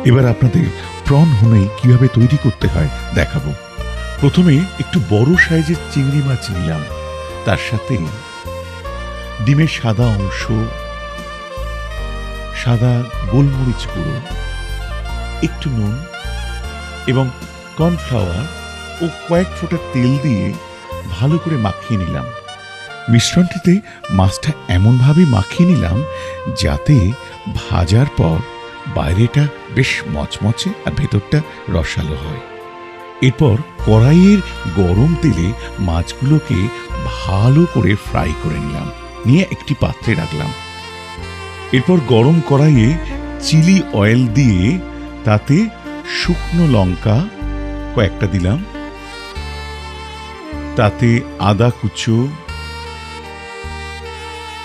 এবার আপনাদের প্রন হুনেই কিভাবে তৈরি করতে হয় দেখাবো। প্রথমে একটু বড় সাইজের চিংড়ি মাছ নিলাম, তার সাথে ডিমের সাদা অংশ, সাদা গোলমরিচ গুঁড়ো, একটু নুন এবং কর্নফ্লাওয়ার ও কয়েক ফোঁটা তেল দিয়ে ভালো করে মাখিয়ে নিলাম। মিশ্রণটিতে মাছটা এমনভাবে মাখিয়ে নিলাম যাতে ভাজার পর বাইরেটা বেশ মচমচে আর ভেতরটা রসালো হয়। এরপর কড়াইয়ের গরম তেলে মাছগুলোকে ভালো করে ফ্রাই করে নিলাম, নিয়ে একটি পাত্রে রাখলাম। এরপর গরম কড়াইয়ে চিলি অয়েল দিয়ে তাতে শুকনো লঙ্কা কয়েকটা দিলাম, তাতে আদা কুচো,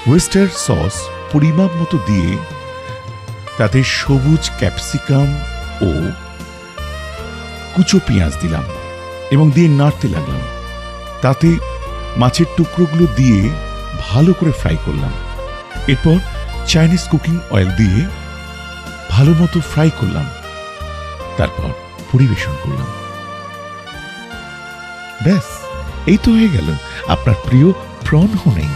ওয়েস্টার সস পরিমাপ মতো দিয়ে তাতে সবুজ ক্যাপসিকাম ও কুচো পেঁয়াজ দিলাম এবং দিয়ে নাড়তে লাগলাম। তাতে মাছের টুকরোগুলো দিয়ে ভালো করে ফ্রাই করলাম। এরপর চাইনিজ কুকিং অয়েল দিয়ে ভালো মতো ফ্রাই করলাম, তারপর পরিবেশন করলাম। ব্যাস, এই তো হয়ে গেল আপনার প্রিয় প্রন হুনেই।